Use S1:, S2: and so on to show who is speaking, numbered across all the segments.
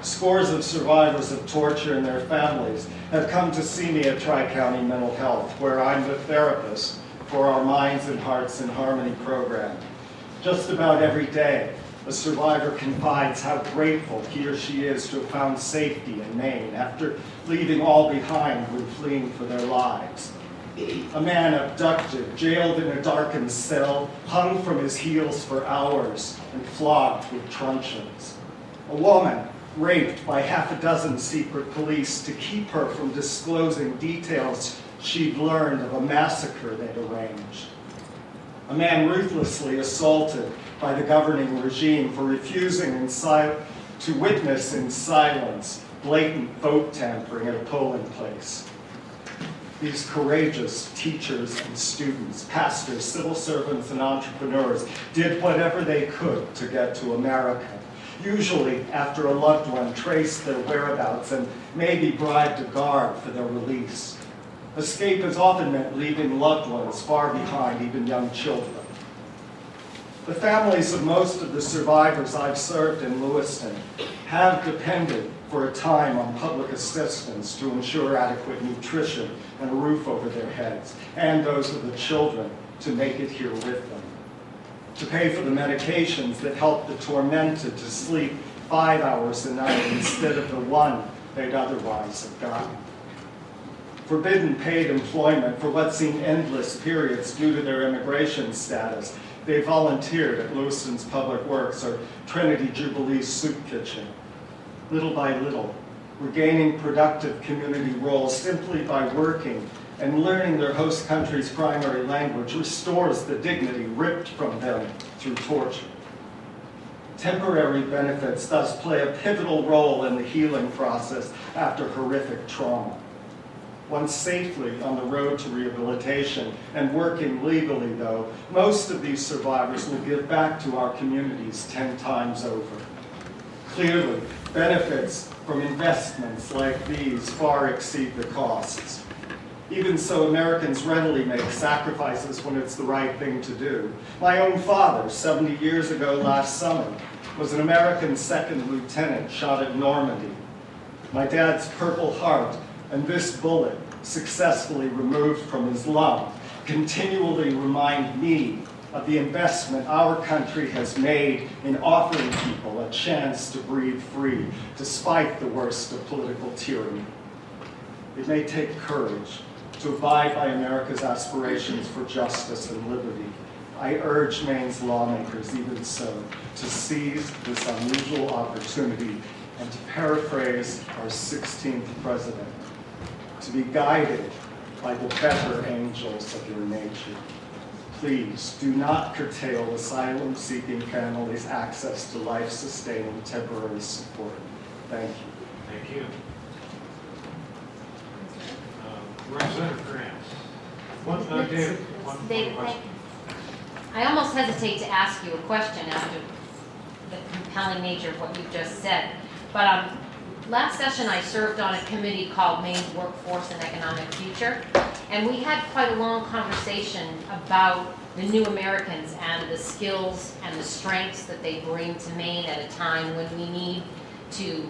S1: Scores of survivors of torture and their families have come to see me at Tri-County Mental Health, where I'm the therapist for our Minds and Hearts in Harmony program. Just about every day, a survivor confides how grateful he or she is to have found safety in Maine after leaving all behind when fleeing for their lives. A man abducted, jailed in a darkened cell, hung from his heels for hours, and flogged with truncheons. A woman raped by half a dozen secret police to keep her from disclosing details she'd learned of a massacre they'd arranged. A man ruthlessly assaulted by the governing regime for refusing to witness in silence blatant vote tampering at a polling place. These courageous teachers and students, pastors, civil servants, and entrepreneurs did whatever they could to get to America, usually after a loved one traced their whereabouts and maybe bribed a guard for their release. Escape has often meant leaving loved ones far behind, even young children. The families of most of the survivors I've served in Lewiston have depended for a time on public assistance to ensure adequate nutrition and a roof over their heads, and those of the children to make it here with them, to pay for the medications that help the tormented to sleep 5 hours a night instead of the one they'd otherwise have gotten. Forbidden paid employment for what seemed endless periods due to their immigration status. They volunteered at Lewiston's Public Works or Trinity Jubilee Soup Kitchen. Little by little, regaining productive community roles simply by working and learning their host country's primary language restores the dignity ripped from them through torture. Temporary benefits thus play a pivotal role in the healing process after horrific trauma. Once safely on the road to rehabilitation and working legally, though, most of these survivors will give back to our communities 10 times over. Clearly, benefits from investments like these far exceed the costs. Even so, Americans readily make sacrifices when it's the right thing to do. My own father, 70 years ago last summer, was an American second lieutenant shot at Normandy. My dad's Purple Heart and this bullet, successfully removed from his lung, continually remind me of the investment our country has made in offering people a chance to breathe free, despite the worst of political tyranny. It may take courage to abide by America's aspirations for justice and liberty. I urge Maine's lawmakers, even so, to seize this unusual opportunity and to paraphrase our 16th president, to be guided by the better angels of your nature. Please do not curtail asylum-seeking families' access to life-sustaining temporary support. Thank you.
S2: Thank you. Representative Grant.
S3: David, thank you. I almost hesitate to ask you a question after the compelling nature of what you just said. But last session I served on a committee called Maine's Workforce and Economic Future, and we had quite a long conversation about the new Americans and the skills and the strengths that they bring to Maine at a time when we need to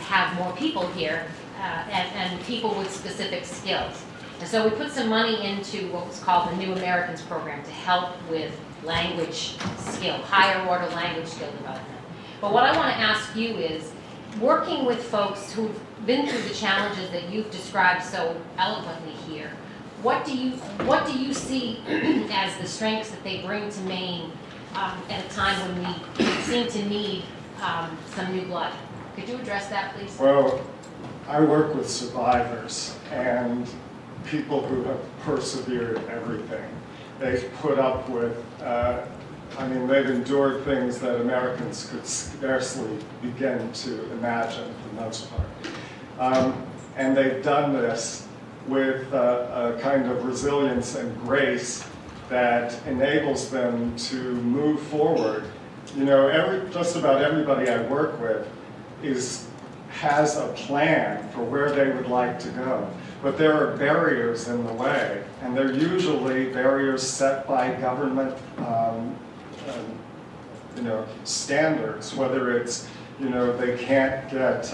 S3: have more people here and people with specific skills. And so we put some money into what was called the New Americans program to help with language skill, higher order language skill development. But what I want to ask you is, working with folks who've been through the challenges that you've described so eloquently here, what do you see as the strengths that they bring to Maine at a time when we seem to need some new blood? Could you address that, please?
S1: Well, I work with survivors and people who have persevered everything. They've put up with, they've endured things that Americans could scarcely begin to imagine for the most part. And they've done this with a kind of resilience and grace that enables them to move forward. You know, just about everybody I work with has a plan for where they would like to go. But there are barriers in the way, and they're usually barriers set by government standards, whether it's You know, they can't get,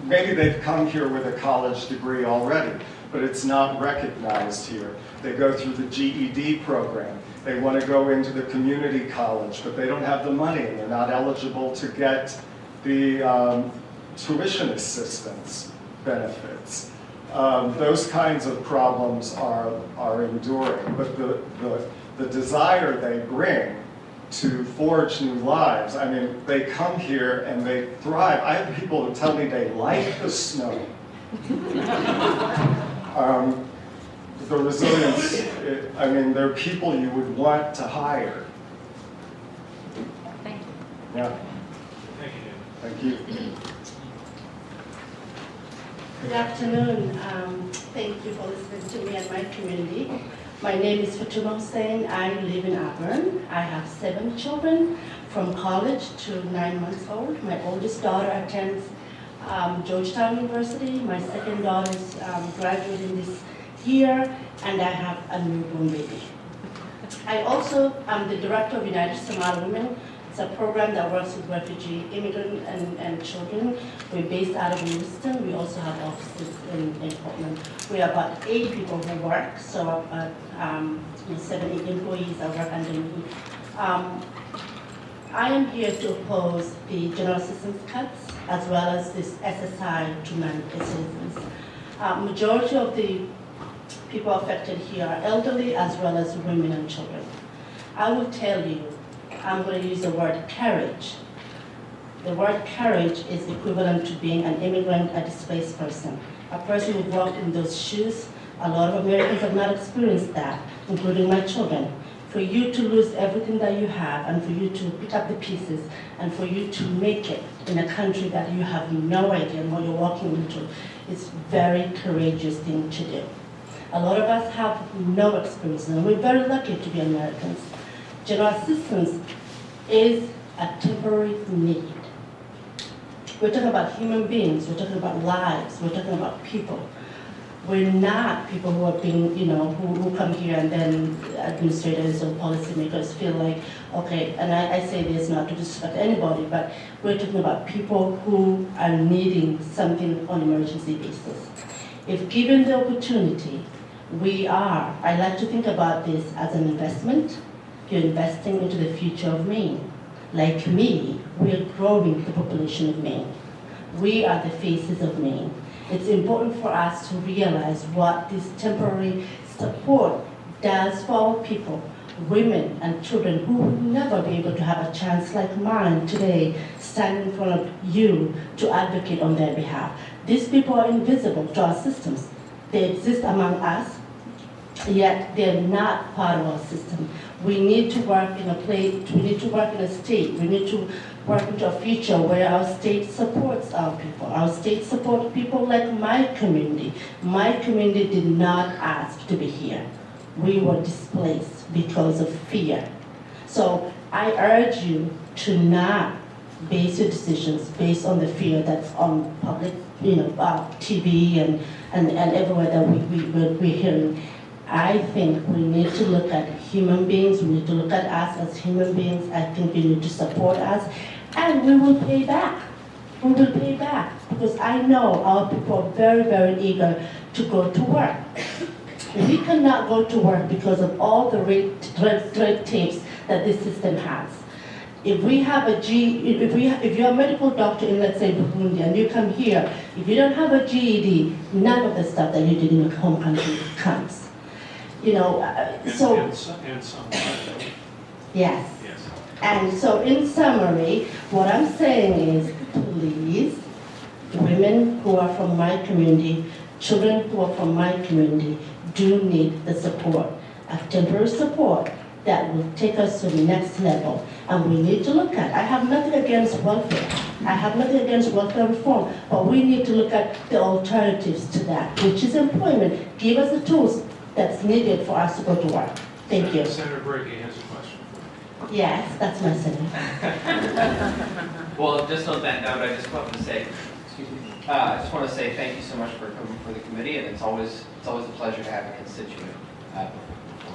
S1: maybe they've come here with a college degree already, but it's not recognized here. They go through the GED program. They want to go into the community college, but they don't have the money and they're not eligible to get the tuition assistance benefits. Those kinds of problems are enduring, but the desire they bring to forge new lives, I mean, they come here and they thrive. I have people who tell me they like the snow. The resilience, I mean, they're people you would want to hire.
S3: Thank you.
S1: Yeah,
S2: Thank you.
S1: thank you.
S4: Good afternoon. Thank you for listening to me and my community. My name is Fatuma Hussein. I live in Auburn. I have 7 children from college to 9 months old. My oldest daughter attends Georgetown University. My second daughter is graduating this year, and I have a newborn baby. I also am the director of United Somali Women. It's a program that works with refugee, immigrant, and children. We're based out of Lewiston. We also have offices in Portland. We are about 80 people who work, so about 70 employees that work under me. I am here to oppose the general assistance cuts, as well as this SSI to non-citizens. Majority of the people affected here are elderly, as well as women and children. I will tell you, I'm going to use the word courage. The word courage is equivalent to being an immigrant, a displaced person. A person who walked in those shoes. A lot of Americans have not experienced that, including my children. For you to lose everything that you have, and for you to pick up the pieces, and for you to make it in a country that you have no idea what you're walking into, it's a very courageous thing to do. A lot of us have no experience, and we're very lucky to be Americans. General assistance is a temporary need. We're talking about human beings, we're talking about lives, we're talking about people. We're not people who are being, who come here and then administrators or policymakers feel like, okay, and I say this not to disrespect anybody, but we're talking about people who are needing something on an emergency basis. If given the opportunity, I like to think about this as an investment. You're investing into the future of Maine. Like me, we're growing the population of Maine. We are the faces of Maine. It's important for us to realize what this temporary support does for our people, women and children who will never be able to have a chance like mine today, standing in front of you to advocate on their behalf. These people are invisible to our systems. They exist among us, yet they're not part of our system. We need to work in a place, we need to work in a state, we need to work into a future where our state supports our people. Our state supports people like my community. My community did not ask to be here. We were displaced because of fear. So I urge you to not base your decisions based on the fear that's on public, TV and everywhere that we're hearing. I think we need to look at human beings, we need to look at us as human beings. I think you need to support us, and we will pay back. We will pay back, because I know our people are very, very eager to go to work. We cannot go to work because of all the red tapes that this system has. If we have if you're a medical doctor in, let's say, Burundi, and you come here, if you don't have a GED, none of the stuff that you did in your home country counts. So
S2: And some.
S4: yes.
S2: Yes.
S4: And so in summary, what I'm saying is, please, women who are from my community, children who are from my community, do need the support, a temporary support that will take us to the next level. And we need to look at, I have nothing against welfare. I have nothing against welfare reform, but we need to look at the alternatives to that, which is employment. Give us the tools that's needed for us to go to work. Thank you.
S2: Senator Brady has a question.
S4: Yes, that's my saying.
S5: Well, just on that note, I just want to say, I just want to say thank you so much for coming for the committee, and it's always a pleasure to have a constituent.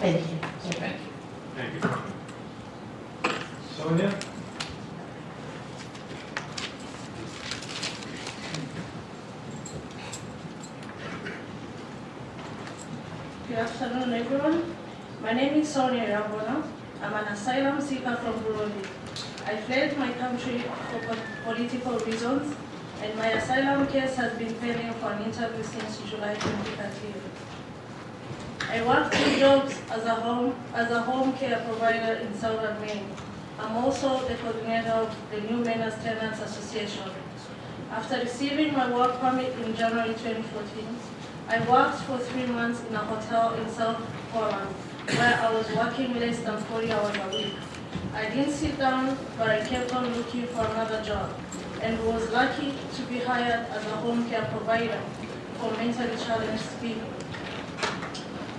S4: Thank you.
S5: So thank you.
S2: Thank you. Sonja?
S6: afternoon, everyone. My name is Sonja. I'm an asylum seeker from Burundi. I fled my country for political reasons, and my asylum case has been pending for an interview since July 2013. I work 2 jobs as a home care provider in southern Maine. I'm also the coordinator of the New Maine Tenants Association. After receiving my work permit in January 2014, I worked for 3 months in a hotel in South Poland, where I was working less than 40 hours a week. I didn't sit down, but I kept on looking for another job, and was lucky to be hired as a home care provider for mentally challenged people.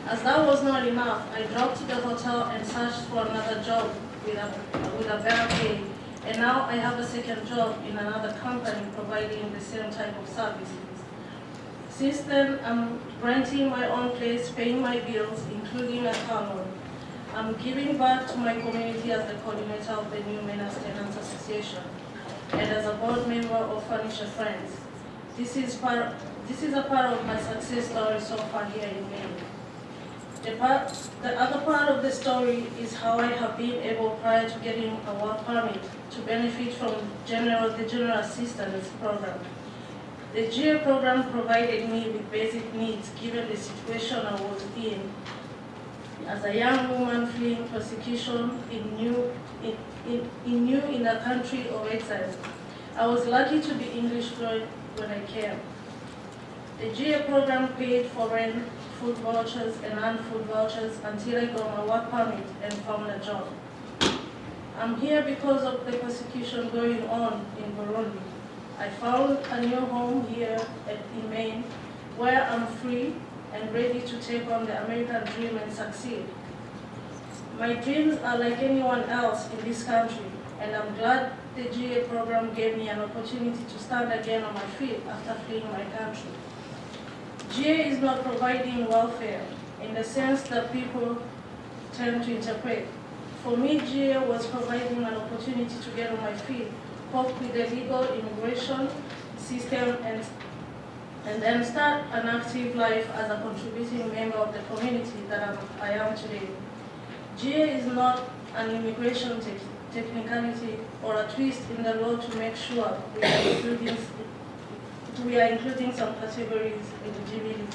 S6: As that was not enough, I dropped the hotel and searched for another job with a better pay, and now I have a second job in another company providing the same type of services. Since then, I'm renting my own place, paying my bills, including a car loan. I'm giving back to my community as the coordinator of the New Maine Tenants Association and as a board member of Furniture Friends. This is a part of my success story so far here in Maine. The other part of the story is how I have been able, prior to getting a work permit, to benefit from the General Assistance Program. The GA program provided me with basic needs given the situation I was in. As a young woman fleeing persecution in a country of exile, I was lucky to be English fluent when I came. The GA program paid for rent, food vouchers, and non-food vouchers until I got my work permit and found a job. I'm here because of the persecution going on in Burundi. I found a new home here in Maine, where I'm free and ready to take on the American dream and succeed. My dreams are like anyone else in this country, and I'm glad the GA program gave me an opportunity to stand again on my feet after fleeing my country. GA is not providing welfare in the sense that people tend to interpret. For me, GA was providing an opportunity to get on my feet, cope with the legal immigration system, and then start an active life as a contributing member of the community that I am today. GA is not an immigration technicality or a twist in the law to make sure we are including some categories eligibility.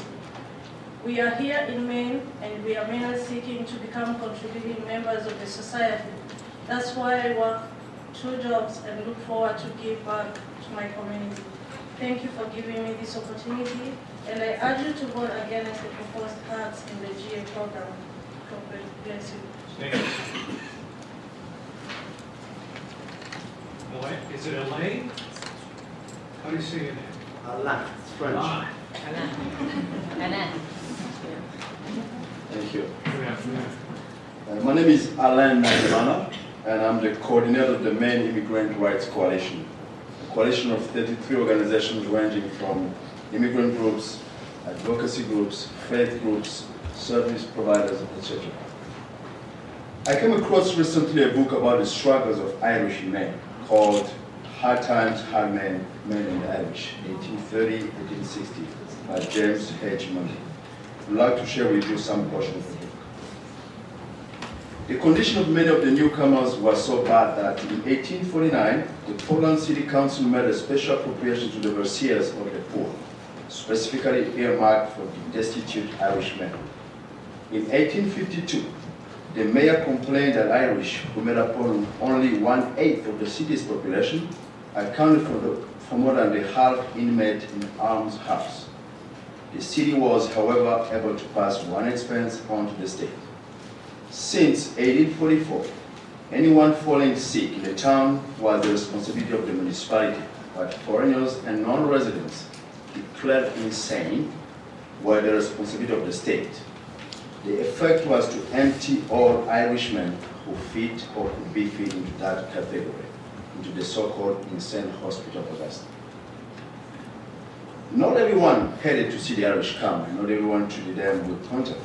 S6: We are here in Maine, and we are mainly seeking to become contributing members of the society. That's why I work 2 jobs and look forward to give back to my community. Thank you for giving me this opportunity, and I urge you to vote against the proposed cuts in the GA program. God bless you.
S2: Thank you. Is it Elaine? How do you say your name?
S7: Alain, it's French.
S2: Ah,
S3: Annette.
S7: Thank you.
S2: good afternoon.
S7: My name is Alain Nazimana, and I'm the coordinator of the Maine Immigrant Rights Coalition, a coalition of 33 organizations ranging from immigrant groups, advocacy groups, faith groups, service providers, etc. I came across recently a book about the struggles of Irish men called Hard Times, Hard Men, Men and the Irish, 1830-1860, by James H. Money. I'd like to share with you some portions of the book. The condition of many of the newcomers was so bad that in 1849, the Portland City Council made a special appropriation to the overseers of the poor, specifically earmarked for the destitute Irish men. In 1852, the mayor complained that Irish, who made up only 1/8 of the city's population, accounted for more than the half inmate in alms house. The city was, however, able to pass one expense on to the state. Since 1844, anyone falling sick in the town was the responsibility of the municipality, but foreigners and non-residents declared insane were the responsibility of the state. The effect was to empty all Irishmen who fit or could be fit into that category, into the so-called insane hospital of Augusta. Not everyone headed to see the Irish come, and not everyone treated them with contempt.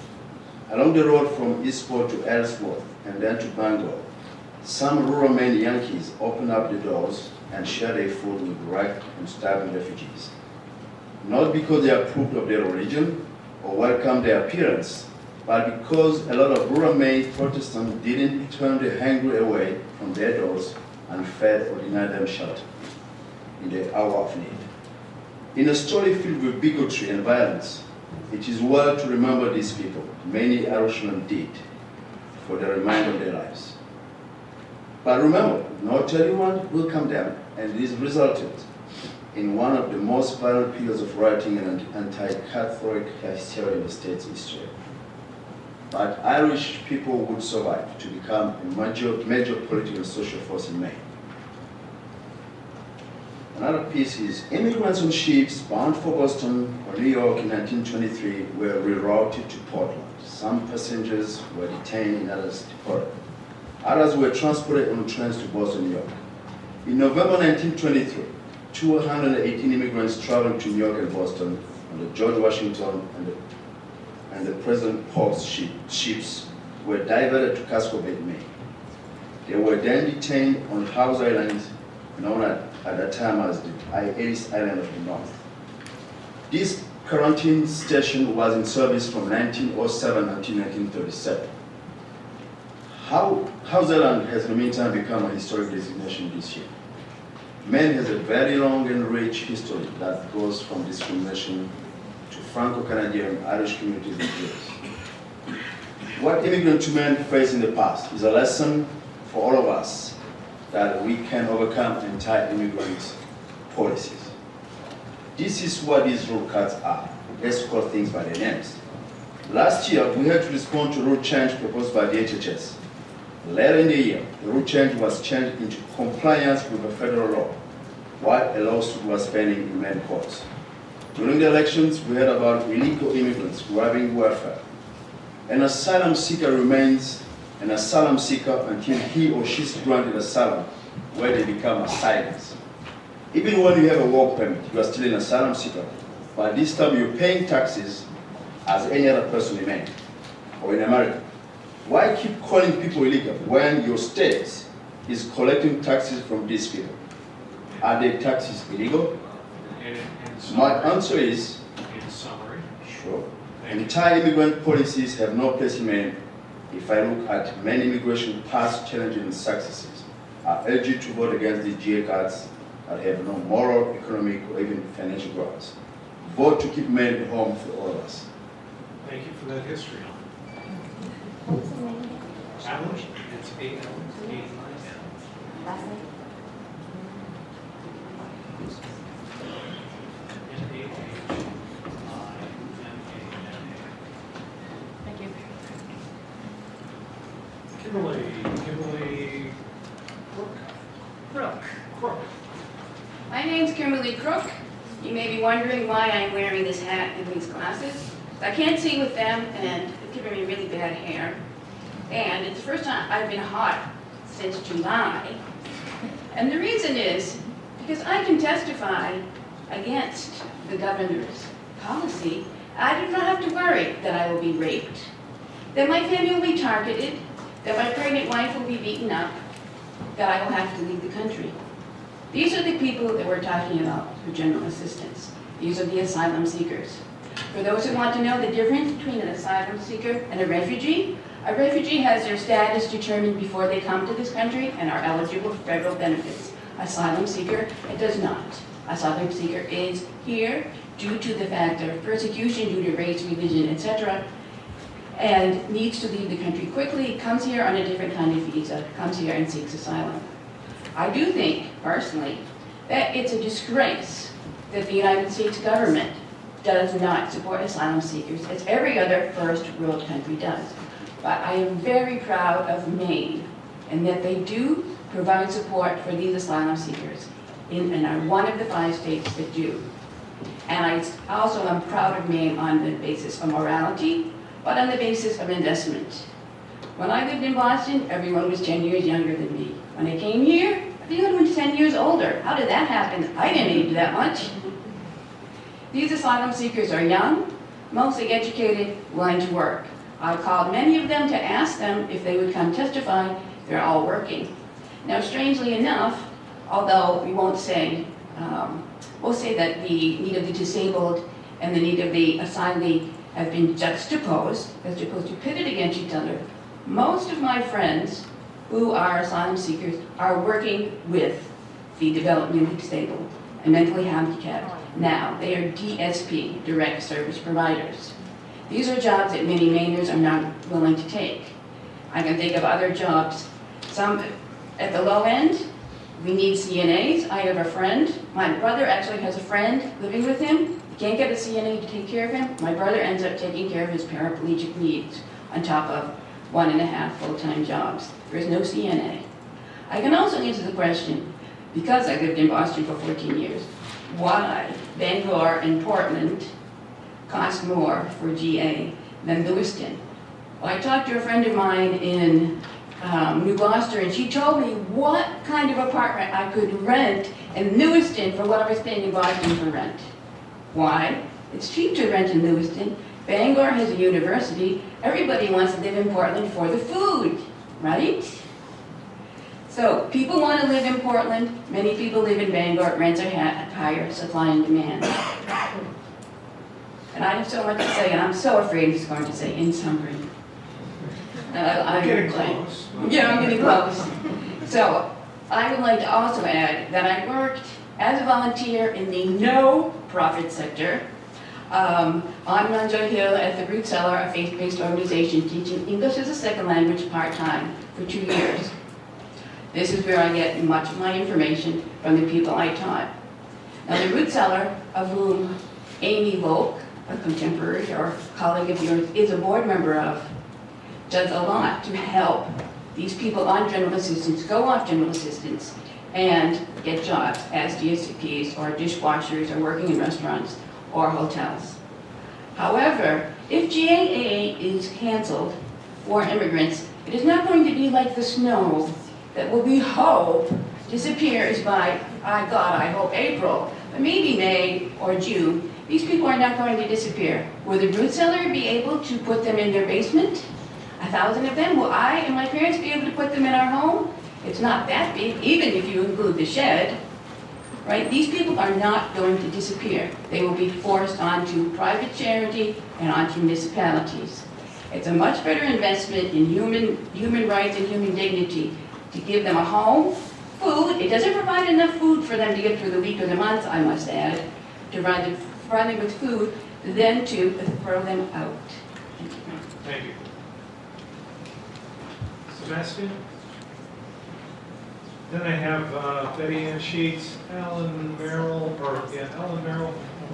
S7: Along the road from Eastport to Ellsworth and then to Bangor, some rural Maine Yankees opened up the doors and shared their food with wrecked and starving refugees. Not because they approved of their religion or welcomed their appearance, but because a lot of rural Maine Protestants didn't turn the hungry away from their doors and fed or denied them shelter in the hour of need. In a story filled with bigotry and violence, it is well to remember these people. Many Irishman did for the remainder of their lives. But remember, not everyone will come down, and this resulted in one of the most violent periods of rioting and anti-Catholic hysteria in the state's history. But Irish people would survive to become a major political and social force in Maine. Another piece is immigrants on ships bound for Boston or New York in 1923 were rerouted to Portland. Some passengers were detained and others deported. Others were transported on trains to Boston, New York. In November 1923, 218 immigrants traveled to New York and Boston on the George Washington and the President Polk's ships were diverted to Casco Bay, Maine. They were then detained on House Island, known at that time as the Ellis Island of the North. This quarantine station was in service from 1907 until 1937. House Island has in the meantime become a historic designation this year. Maine has a very long and rich history that goes from discrimination to Franco-Canadian Irish communities and Jews. What immigrant to Maine faced in the past is a lesson for all of us that we can overcome anti-immigrant policies. This is what these rule cuts are. Let's call things by their names. Last year, we had to respond to rule change proposed by the HHS. Later in the year, the rule change was changed into compliance with the federal law, while a lawsuit was pending in Maine courts. During the elections, we heard about illegal immigrants grabbing welfare. An asylum seeker remains an asylum seeker until he or she is granted asylum, where they become asylums. Even when you have a work permit, you are still an asylum seeker. But this time you're paying taxes as any other person in Maine or in America. Why keep calling people illegal when your state is collecting taxes from these people? Are their taxes illegal? My answer is,
S2: In summary.
S7: sure. Anti-immigrant policies have no place in Maine. If I look at many immigration past challenges and successes, I urge you to vote against these GA cards that have no moral, economic, or even financial grounds. Vote to keep Maine a home for all of us.
S2: Thank you for that history. Challenge, it's 8
S3: Thank you.
S2: Kimberly Crook.
S8: My name's Kimberly Crook. You may be wondering why I'm wearing this hat and these glasses. I can't see with them, and it's giving me really bad hair. And it's the first time I've been hot since July. And the reason is because I can testify against the governor's policy. I do not have to worry that I will be raped, that my family will be targeted, that my pregnant wife will be beaten up, that I will have to leave the country. These are the people that we're talking about for general assistance. These are the asylum seekers. For those who want to know the difference between an asylum seeker and a refugee has their status determined before they come to this country and are eligible for federal benefits. Asylum seeker, it does not. Asylum seeker is here due to the fact of persecution due to race, religion, etc., and needs to leave the country quickly, comes here on a different kind of visa, comes here and seeks asylum. I do think, personally, that it's a disgrace that the United States government does not support asylum seekers, as every other first world country does. But I am very proud of Maine, and that they do provide support for these asylum seekers, and are one of the 5 states that do. And I also am proud of Maine on the basis of morality, but on the basis of investment. When I lived in Boston, everyone was 10 years younger than me. When I came here, everyone was 10 years older. How did that happen? I didn't age that much. These asylum seekers are young, mostly educated, willing to work. I called many of them to ask them if they would come testify. They're all working. Now, strangely enough, although we won't say, we'll say that the need of the disabled and the need of the asylee have been juxtaposed, as opposed to pitted against each other. Most of my friends who are asylum seekers are working with the developmentally disabled and mentally handicapped. Now, they are DSP, direct service providers. These are jobs that many Mainers are not willing to take. I can think of other jobs. Some at the low end, we need CNAs. I have a friend. My brother actually has a friend living with him. He can't get a CNA to take care of him. My brother ends up taking care of his paraplegic needs on top of 1.5 full-time jobs. There is no CNA. I can also answer the question, because I lived in Boston for 14 years, why Bangor and Portland cost more for GA than Lewiston. Well, I talked to a friend of mine in New Gloucester, and she told me what kind of apartment I could rent in Lewiston for what I was paying in Boston for rent. Why? It's cheap to rent in Lewiston. Bangor has a university. Everybody wants to live in Portland for the food, right? So people want to live in Portland. Many people live in Bangor. Rents are higher, supply and demand. And I have so much to say, and I'm so afraid he's going to say in summary. I'm
S2: Getting close.
S8: Yeah, I'm getting close. So I would like to also add that I worked as a volunteer in the no-profit sector on Munjo Hill at the Root Cellar, a faith-based organization teaching English as a second language part-time for 2 years. This is where I get much of my information from the people I taught. Now the Root Cellar, of whom Amy Volk, a contemporary or colleague of yours, is a board member of, does a lot to help these people on general assistance go off general assistance and get jobs as DSCPs or dishwashers or working in restaurants or hotels. However, if GAA is canceled for immigrants, it is not going to be like the snow that will we hope disappears by, I hope April, but maybe May or June. These people are not going to disappear. Will the root cellar be able to put them in their basement? 1,000 of them? Will I and my parents be able to put them in our home? It's not that big, even if you include the shed, right? These people are not going to disappear. They will be forced onto private charity and onto municipalities. It's a much better investment in human rights and human dignity to give them a home, food. It doesn't provide enough food for them to get through the week or the month, I must add, to provide them with food, then to throw them out. Thank you.
S2: Thank you. Sebastian? Then I have Betty Ann Sheets, Alan Merrill,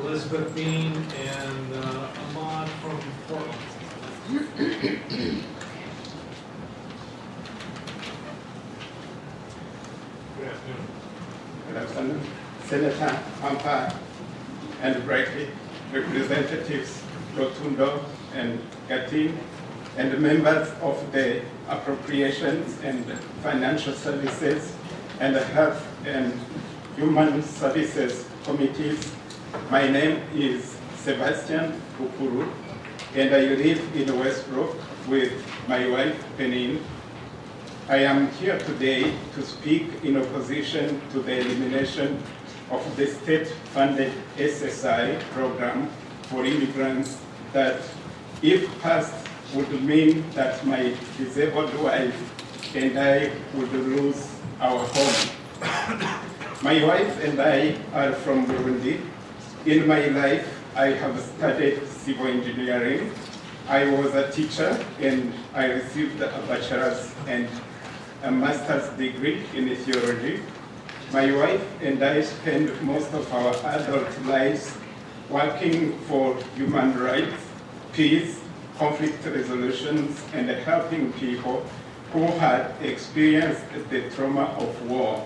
S2: Elizabeth Bean, and Ahmad from Portland. Good afternoon.
S9: Good afternoon. Senator Ampa and Brightly, representatives Rotundo and Gatin, and the members of the Appropriations and Financial Services and the Health and Human Services Committees. My name is Sebastian Ukuru, and I live in Westbrook with my wife, Penin. I am here today to speak in opposition to the elimination of the state-funded SSI program for immigrants that, if passed, would mean that my disabled wife and I would lose our home. My wife and I are from Burundi. In my life, I have studied civil engineering. I was a teacher and I received a bachelor's and a master's degree in theology. My wife and I spend most of our adult lives working for human rights, peace, conflict resolutions, and helping people who had experienced the trauma of war.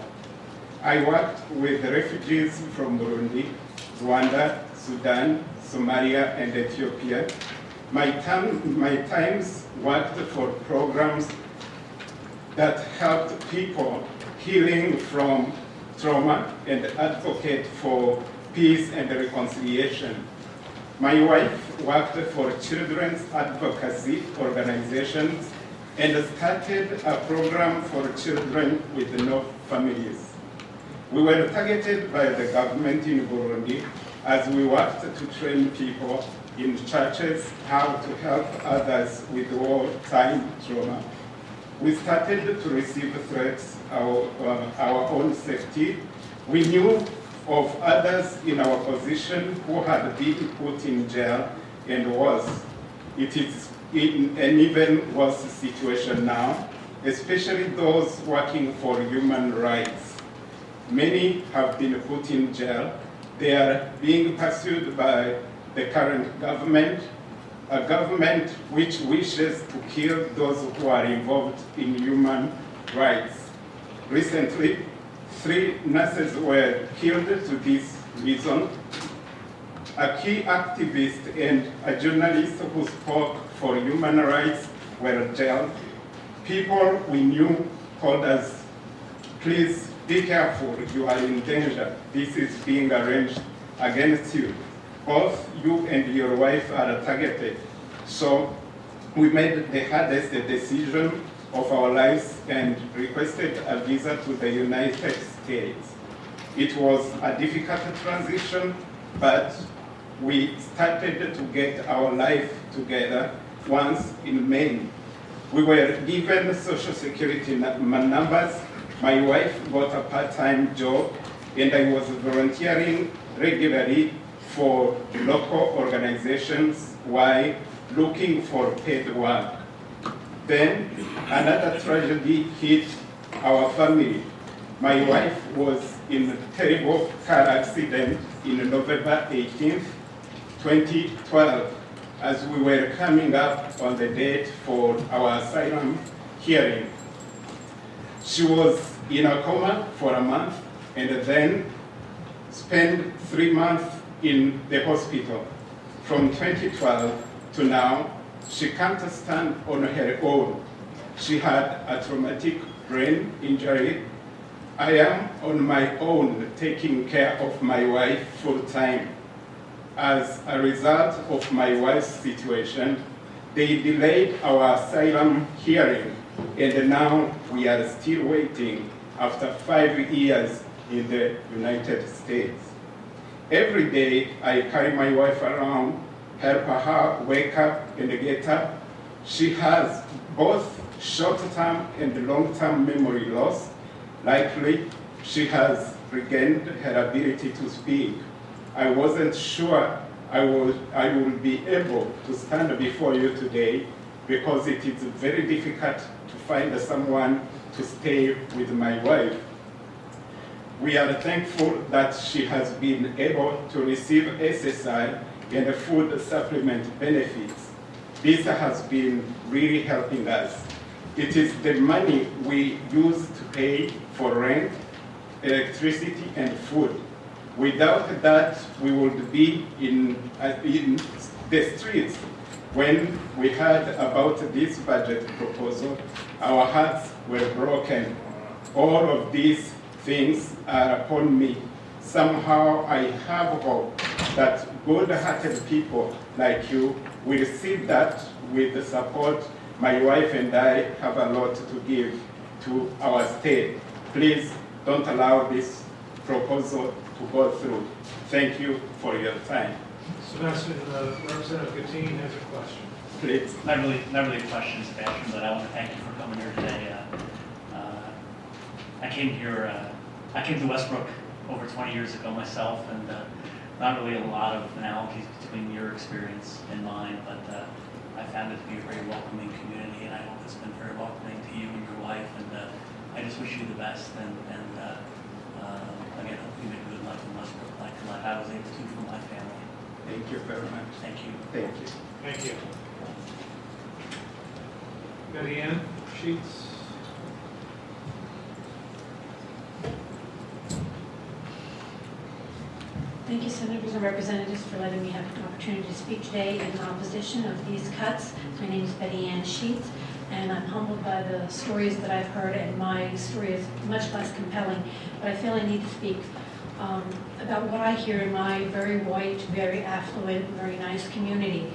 S9: I worked with refugees from Burundi, Rwanda, Sudan, Somalia, and Ethiopia. My times worked for programs that helped people healing from trauma and advocate for peace and reconciliation. My wife worked for children's advocacy organizations and started a program for children with no families. We were targeted by the government in Burundi as we worked to train people in churches how to help others with wartime trauma. We started to receive threats our own safety. We knew of others in our position who had been put in jail and worse. It is in an even worse situation now, especially those working for human rights. Many have been put in jail. They are being pursued by the current government, a government which wishes to kill those who are involved in human rights. Recently, 3 nurses were killed to this reason. A key activist and a journalist who spoke for human rights were jailed. People we knew told us, please be careful, you are in danger. This is being arranged against you. Both you and your wife are targeted. So we made the hardest decision of our lives and requested a visa to the United States. It was a difficult transition, but we started to get our life together once in Maine. We were given Social Security numbers. My wife got a part-time job, and I was volunteering regularly for local organizations while looking for paid work. Then another tragedy hit our family. My wife was in a terrible car accident in November 18th, 2012, as we were coming up on the date for our asylum hearing. She was in a coma for a month and then spent 3 months in the hospital. From 2012 to now, she can't stand on her own. She had a traumatic brain injury. I am on my own taking care of my wife full time. As a result of my wife's situation, they delayed our asylum hearing, and now we are still waiting after 5 years in the United States. Every day I carry my wife around, help her wake up and get up. She has both short-term and long-term memory loss. Likely, she has regained her ability to speak. I wasn't sure I would be able to stand before you today because it is very difficult to find someone to stay with my wife. We are thankful that she has been able to receive SSI and food supplement benefits. This has been really helping us. It is the money we use to pay for rent, electricity, and food. Without that, we would be in the streets. When we heard about this budget proposal, our hearts were broken. All of these things are upon me. Somehow I have hope that good-hearted people like you will see that with the support. My wife and I have a lot to give to our state. Please don't allow this proposal to go through. Thank you for your time.
S2: Sebastian, Representative Gattine has a question.
S9: Please.
S10: Not really a question, Sebastian, but I want to thank you for coming here today. I came to Westbrook over 20 years ago myself, and not really a lot of analogies between your experience and mine, but I found it to be a very welcoming community, and I hope it's been very welcoming to you and your wife, and I just wish you the best, and again, hope you make a good life in Westbrook like I was able to for my family.
S9: Thank you very much.
S10: Thank you.
S9: Thank you.
S2: Thank you. Betty Ann Sheets.
S11: Thank you, Senators and Representatives, for letting me have an opportunity to speak today in opposition of these cuts. My name is Betty Ann Sheets, and I'm humbled by the stories that I've heard, and my story is much less compelling, but I feel I need to speak about what I hear in my very white, very affluent, very nice community,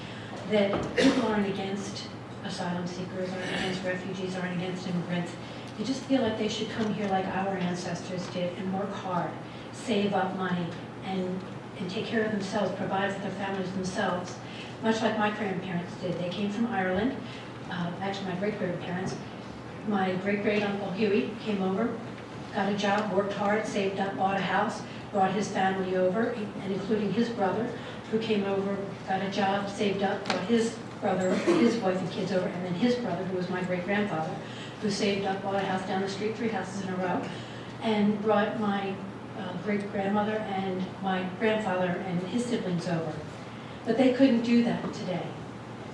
S11: that people aren't against asylum seekers, aren't against refugees, aren't against immigrants. They just feel like they should come here like our ancestors did and work hard, save up money, and and take care of themselves, provide for their families themselves, much like my grandparents did. They came from Ireland, actually my great-grandparents. My great-great-uncle Huey came over, got a job, worked hard, saved up, bought a house, brought his family over, and including his brother, who came over, got a job, saved up, brought his brother, his wife and kids over, and then his brother, who was my great-grandfather, who saved up, bought a house down the street, 3 houses in a row, and brought my great-grandmother and my grandfather and his siblings over. But they couldn't do that today.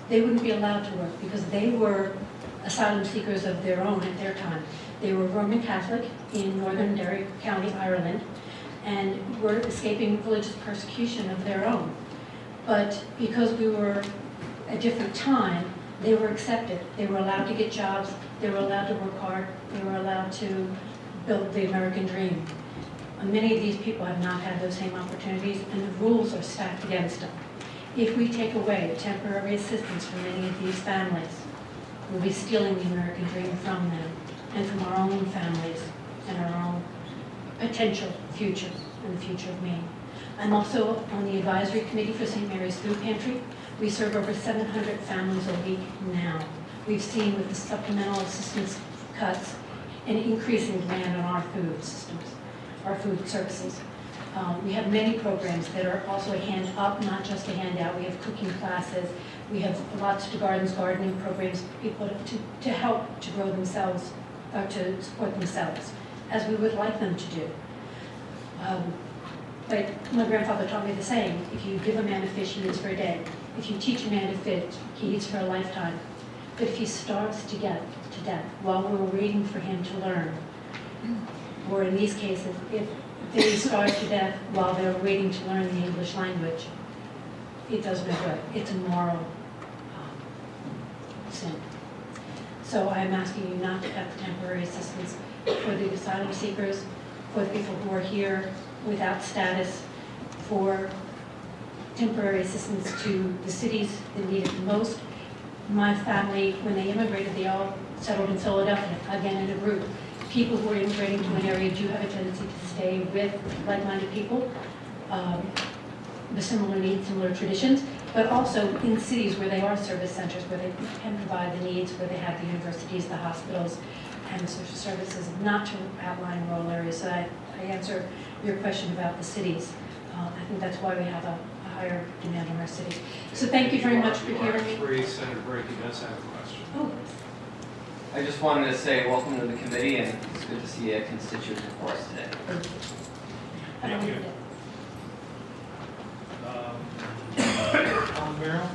S11: They wouldn't be allowed to work because they were asylum seekers of their own at their time. They were Roman Catholic in Northern Derry County, Ireland, and were escaping religious persecution of their own. But because we were a different time, they were accepted. They were allowed to get jobs, they were allowed to work hard, they were allowed to build the American dream. Many of these people have not had those same opportunities, and the rules are stacked against them. If we take away temporary assistance from many of these families, we'll be stealing the American dream from them and from our own families and our own potential future and the future of Maine. I'm also on the advisory committee for St. Mary's Food Pantry. We serve over 700 families a week now. We've seen with the supplemental assistance cuts an increasing demand on our food systems, our food services. We have many programs that are also a hand up, not just a handout. We have cooking classes. We have lots of gardening programs for people to help to grow themselves, or to support themselves, as we would like them to do. But my grandfather taught me the saying, if you give a man a fish, he eats for a day. If you teach a man to fish, he eats for a lifetime. But if he starves to death while we're waiting for him to learn, or in these cases, if they starve to death while they're waiting to learn the English language, it does no good. It's a moral sin. So I'm asking you not to cut the temporary assistance for the asylum seekers, for the people who are here without status, for temporary assistance to the cities that need it the most. My family, when they immigrated, they all settled in Philadelphia, again in a group. People who are immigrating to an area do have a tendency to stay with like-minded people, with similar needs, similar traditions, but also in cities where they are service centers, where they can provide the needs, where they have the universities, the hospitals, and the social services, not to outline rural areas. So I answer your question about the cities. I think that's why we have a higher demand on our cities. So thank you very much for hearing me.
S2: Free, Senator Brady does have a question.
S11: Oh.
S5: I just wanted to say welcome to the committee, and it's good to see a constituent before us today.
S11: Thank you.
S2: Alan Merrill?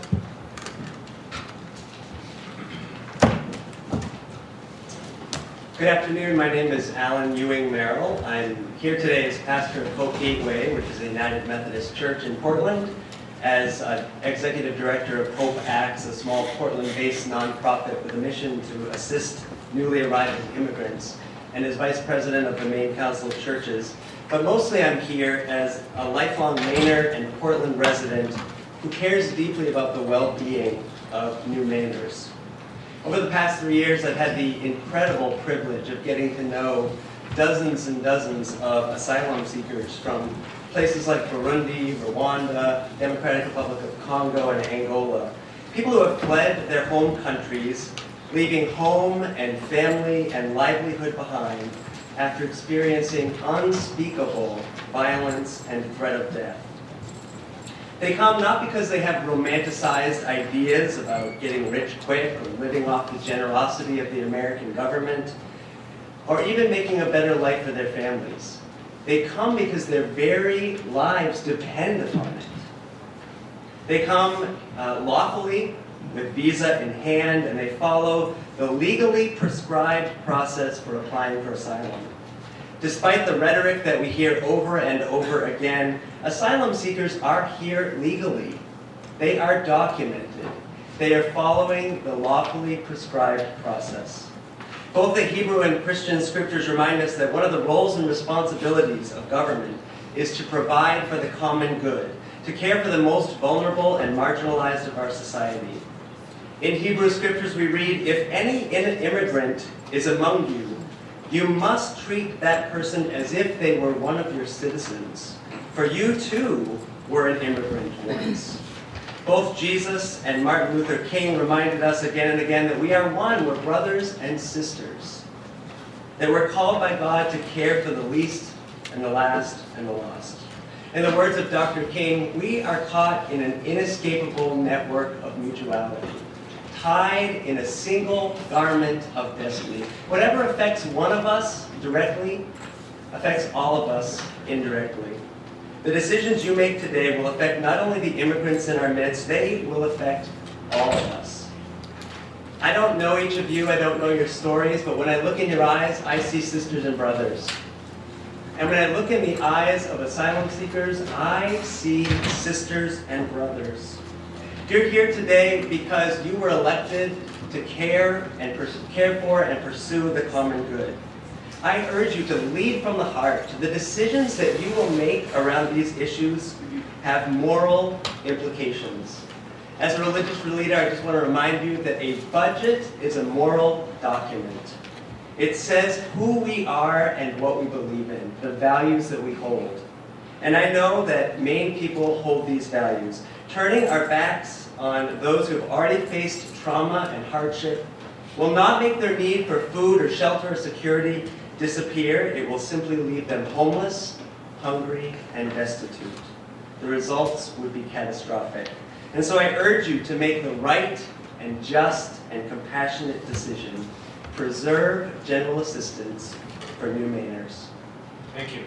S12: Good afternoon. My name is Alan Ewing Merrill. I'm here today as pastor of Hope Gateway, which is a United Methodist Church in Portland, as executive director of Hope Acts, a small Portland-based nonprofit with a mission to assist newly arriving immigrants, and as vice president of the Maine Council of Churches. But mostly I'm here as a lifelong Mainer and Portland resident who cares deeply about the well-being of new Mainers. Over the past 3 years, I've had the incredible privilege of getting to know dozens and dozens of asylum seekers from places like Burundi, Rwanda, Democratic Republic of Congo, and Angola. People who have fled their home countries, leaving home and family and livelihood behind after experiencing unspeakable violence and threat of death. They come not because they have romanticized ideas about getting rich quick or living off the generosity of the American government, or even making a better life for their families. They come because their very lives depend upon it. They come lawfully with visa in hand, and they follow the legally prescribed process for applying for asylum. Despite the rhetoric that we hear over and over again, asylum seekers are here legally. They are documented. They are following the lawfully prescribed process. Both the Hebrew and Christian scriptures remind us that one of the roles and responsibilities of government is to provide for the common good, to care for the most vulnerable and marginalized of our society. In Hebrew scriptures we read, if any immigrant is among you, you must treat that person as if they were one of your citizens. For you too were an immigrant once. Both Jesus and Martin Luther King reminded us again and again that we are one, we're brothers and sisters, that we're called by God to care for the least and the last and the lost. In the words of Dr. King, we are caught in an inescapable network of mutuality, tied in a single garment of destiny. Whatever affects one of us directly affects all of us indirectly. The decisions you make today will affect not only the immigrants in our midst, they will affect all of us. I don't know each of you, I don't know your stories, but when I look in your eyes, I see sisters and brothers. And when I look in the eyes of asylum seekers, I see sisters and brothers. You're here today because you were elected to care for and pursue the common good. I urge you to lead from the heart. The decisions that you will make around these issues have moral implications. As a religious leader, I just want to remind you that a budget is a moral document. It says who we are and what we believe in, the values that we hold. And I know that Maine people hold these values. Turning our backs on those who have already faced trauma and hardship will not make their need for food or shelter or security disappear. It will simply leave them homeless, hungry, and destitute. The results would be catastrophic. And so I urge you to make the right and just and compassionate decision. Preserve general assistance for new Mainers.
S2: Thank you.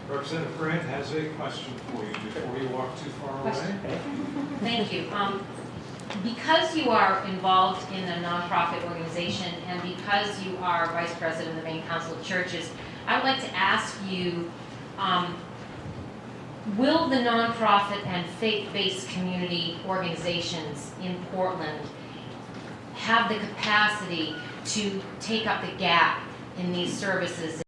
S2: Representative Grant has a question for you before you walk too far away.
S3: Thank you. Because you are involved in a nonprofit organization and because you are Vice President of the Maine Council of Churches, I would like to ask you, will the nonprofit and faith-based community organizations in Portland have the capacity to take up the gap in these services